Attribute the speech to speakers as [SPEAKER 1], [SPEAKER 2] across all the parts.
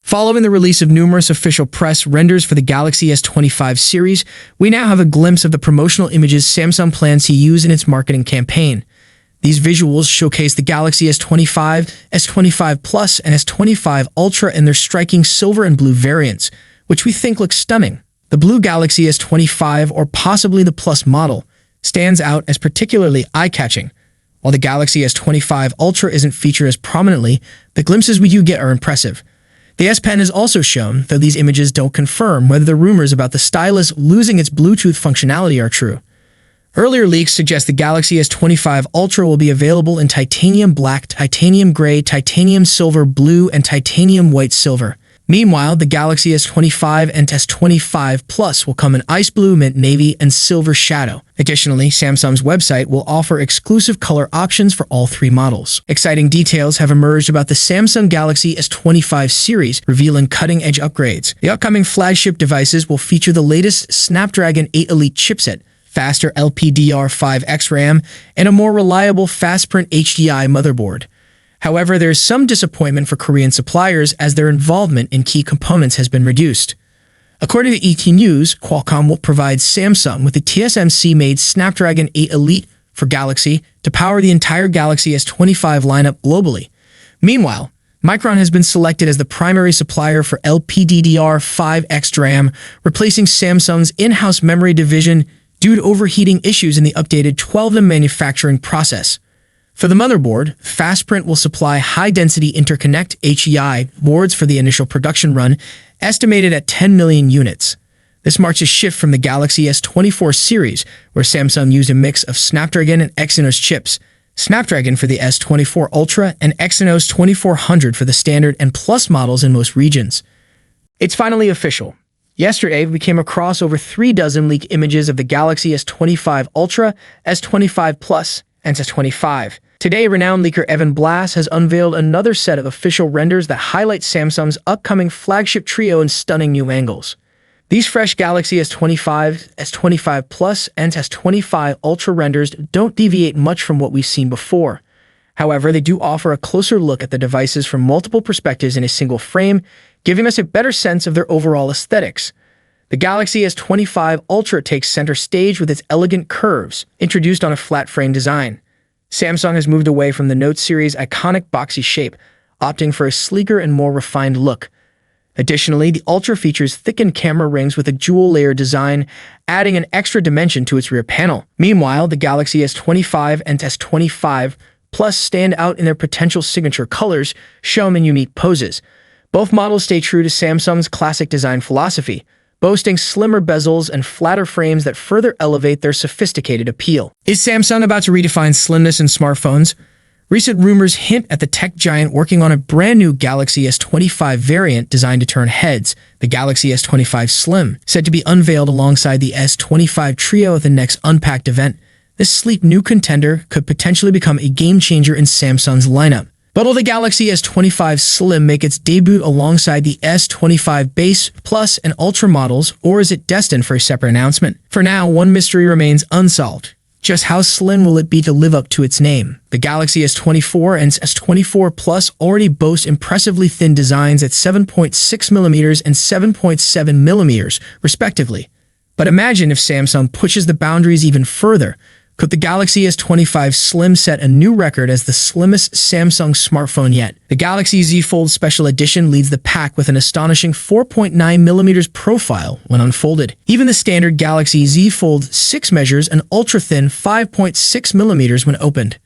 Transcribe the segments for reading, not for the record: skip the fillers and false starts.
[SPEAKER 1] Following the release of numerous official press renders for the Galaxy S25 series, we now have a glimpse of the promotional images Samsung plans to use in its marketing campaign. These visuals showcase the Galaxy S25, S25 Plus, and S25 Ultra in their striking silver and blue variants, which we think looks stunning. The blue Galaxy S25, or possibly the Plus model, stands out as particularly eye-catching. While the Galaxy S25 Ultra isn't featured as prominently, the glimpses we do get are impressive. The S Pen is also shown, though these images don't confirm whether the rumors about the stylus losing its Bluetooth functionality are true. Earlier leaks suggest the Galaxy S25 Ultra will be available in titanium black, titanium gray, titanium silver blue, and titanium white silver. Meanwhile, the Galaxy S25 and S25 Plus will come in ice blue, mint navy, and silver shadow. Additionally, Samsung's website will offer exclusive color options for all three models. Exciting details have emerged about the Samsung Galaxy S25 series, revealing cutting-edge upgrades. The upcoming flagship devices will feature the latest Snapdragon 8 Elite chipset, faster LPDDR5X RAM, and a more reliable FastPrint HDI motherboard. However, there is some disappointment for Korean suppliers as their involvement in key components has been reduced. According to ET News, Qualcomm will provide Samsung with the TSMC-made Snapdragon 8 Elite for Galaxy to power the entire Galaxy S25 lineup globally. Meanwhile, Micron has been selected as the primary supplier for LPDDR5X RAM, replacing Samsung's in-house memory division due to overheating issues in the updated 12nm manufacturing process. For the motherboard, FastPrint will supply high-density interconnect HDI boards for the initial production run, estimated at 10 million units. This marks a shift from the Galaxy S24 series, where Samsung used a mix of Snapdragon and Exynos chips, Snapdragon for the S24 Ultra and Exynos 2400 for the standard and Plus models in most regions. It's finally official. Yesterday, we came across over 36 leaked images of the Galaxy S25 Ultra, S25 Plus, and S25. Today, renowned leaker Evan Blass has unveiled another set of official renders that highlight Samsung's upcoming flagship trio in stunning new angles. These fresh Galaxy S25, S25 Plus, and S25 Ultra renders don't deviate much from what we've seen before. However, they do offer a closer look at the devices from multiple perspectives in a single frame, giving us a better sense of their overall aesthetics. The Galaxy S25 Ultra takes center stage with its elegant curves, introduced on a flat frame design. Samsung has moved away from the Note series' iconic boxy shape, opting for a sleeker and more refined look. Additionally, the Ultra features thickened camera rings with a dual-layer design, adding an extra dimension to its rear panel. Meanwhile, the Galaxy S25 and S25 Plus stand out in their potential signature colors, shown in unique poses. Both models stay true to Samsung's classic design philosophy, boasting slimmer bezels and flatter frames that further elevate their sophisticated appeal. Is Samsung about to redefine slimness in smartphones? Recent rumors hint at the tech giant working on a brand new Galaxy S25 variant designed to turn heads, the Galaxy S25 Slim, said to be unveiled alongside the S25 trio at the next Unpacked event. This sleek new contender could potentially become a game-changer in Samsung's lineup. But will the Galaxy S25 Slim make its debut alongside the S25 Base, Plus, and Ultra models, or is it destined for a separate announcement? For now, one mystery remains unsolved. Just how slim will it be to live up to its name? The Galaxy S24 and S24 Plus already boast impressively thin designs at 7.6mm and 7.7mm, respectively. But imagine if Samsung pushes the boundaries even further. Could the Galaxy S25 Slim set a new record as the slimmest Samsung smartphone yet? The Galaxy Z Fold Special Edition leads the pack with an astonishing 4.9mm profile when unfolded. Even the standard Galaxy Z Fold 6 measures an ultra-thin 5.6mm when opened.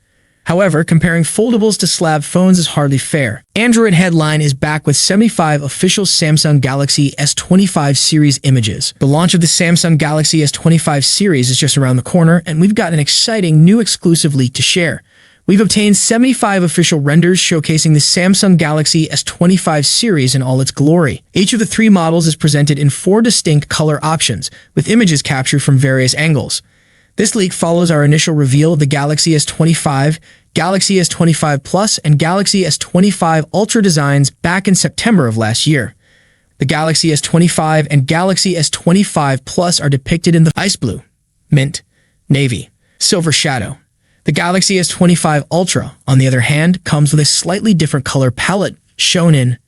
[SPEAKER 1] However, comparing foldables to slab phones is hardly fair. Android Headline is back with 75 official Samsung Galaxy S25 series images. The launch of the Samsung Galaxy S25 series is just around the corner, and we've got an exciting new exclusive leak to share. We've obtained 75 official renders showcasing the Samsung Galaxy S25 series in all its glory. Each of the three models is presented in 4 distinct color options, with images captured from various angles. This leak follows our initial reveal of the Galaxy S25, Galaxy S25 Plus, and Galaxy S25 Ultra designs back in September of last year. The Galaxy S25 and Galaxy S25 Plus are depicted in the ice blue, mint, navy, silver shadow. The Galaxy S25 Ultra, on the other hand, comes with a slightly different color palette, shown in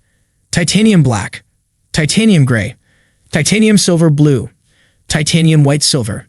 [SPEAKER 1] titanium black, titanium gray, titanium silver blue, titanium white silver.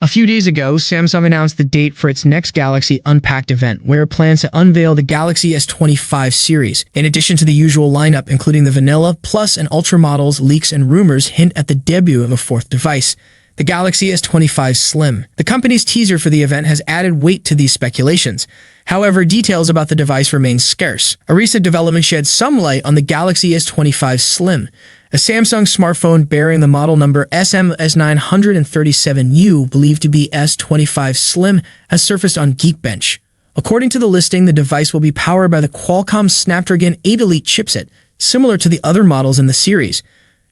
[SPEAKER 1] A few days ago, Samsung announced the date for its next Galaxy Unpacked event, where it plans to unveil the Galaxy S25 series. In addition to the usual lineup, including the Vanilla, Plus, and Ultra models, leaks and rumors hint at the debut of a fourth device, the Galaxy S25 Slim. The company's teaser for the event has added weight to these speculations. However, details about the device remain scarce. A recent development sheds some light on the Galaxy S25 Slim. A Samsung smartphone bearing the model number SMS937U, believed to be S25 Slim, has surfaced on Geekbench. According to the listing, the device will be powered by the Qualcomm Snapdragon 8 Elite chipset, similar to the other models in the series.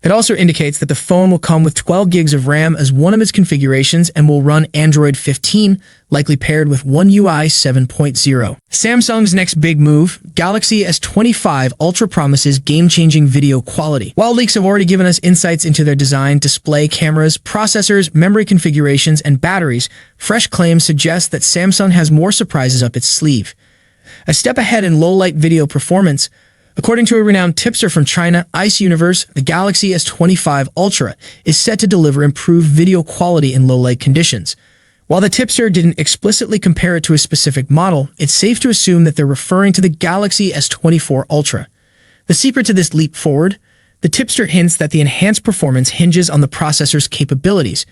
[SPEAKER 1] It also indicates that the phone will come with 12 gigs of RAM as one of its configurations and will run Android 15, likely paired with One UI 7.0. Samsung's next big move, Galaxy S25 Ultra, promises game-changing video quality. While leaks have already given us insights into their design, display, cameras, processors, memory configurations, and batteries, fresh claims suggest that Samsung has more surprises up its sleeve. A step ahead in low-light video performance, according to a renowned tipster from China, Ice Universe, the Galaxy S25 Ultra is set to deliver improved video quality in low-light conditions. While the tipster didn't explicitly compare it to a specific model, it's safe to assume that they're referring to the Galaxy S24 Ultra. The secret to this leap forward? The tipster hints that the enhanced performance hinges on the processor's capabilities.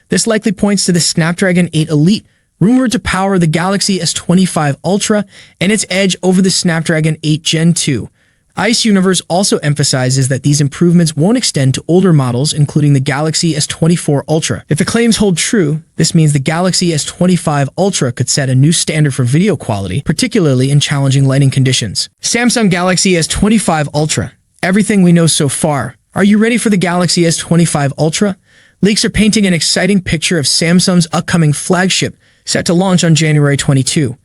[SPEAKER 1] This likely points to the Snapdragon 8 Elite, rumored to power the Galaxy S25 Ultra and its edge over the Snapdragon 8 Gen 2. Ice Universe also emphasizes that these improvements won't extend to older models, including the Galaxy S24 Ultra. If the claims hold true, this means the Galaxy S25 Ultra could set a new standard for video quality, particularly in challenging lighting conditions. Samsung Galaxy S25 Ultra. Everything we know so far. Are you ready for the Galaxy S25 Ultra? Leaks are painting an exciting picture of Samsung's upcoming flagship, set to launch on January 22.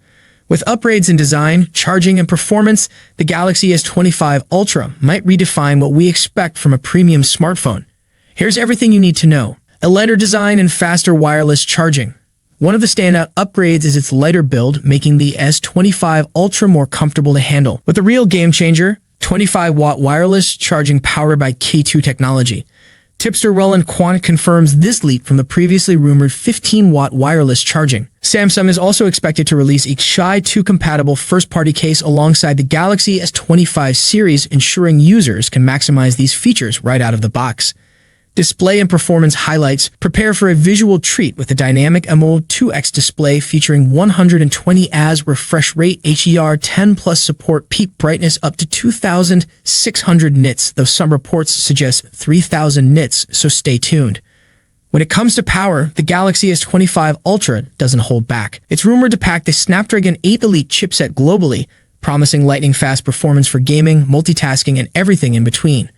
[SPEAKER 1] With upgrades in design, charging, and performance, the Galaxy S25 Ultra might redefine what we expect from a premium smartphone. Here's everything you need to know. A lighter design and faster wireless charging. One of the standout upgrades is its lighter build, making the S25 Ultra more comfortable to handle. With a real game changer, 25-watt wireless charging powered by K2 technology. Tipster Roland Quant confirms this leap from the previously rumored 15-watt wireless charging. Samsung is also expected to release a Qi 2 compatible first-party case alongside the Galaxy S25 series, ensuring users can maximize these features right out of the box. Display and performance highlights. Prepare for a visual treat with a dynamic AMOLED 2X display featuring 120 Hz refresh rate, HDR10 plus support peak brightness up to 2,600 nits, though some reports suggest 3,000 nits, so stay tuned. When it comes to power, the Galaxy S25 Ultra doesn't hold back. It's rumored to pack the Snapdragon 8 Elite chipset globally, promising lightning-fast performance for gaming, multitasking, and everything in between.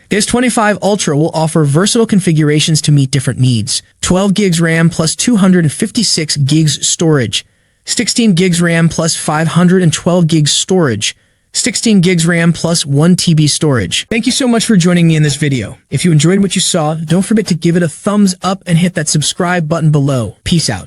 [SPEAKER 1] The S25 Ultra will offer versatile configurations to meet different needs. 12 gigs RAM plus 256 gigs storage, 16 gigs RAM plus 512 gigs storage, 16 gigs RAM plus 1 TB storage. Thank you so much for joining me in this video. If you enjoyed what you saw, don't forget to give it a thumbs up and hit that subscribe button below. Peace out.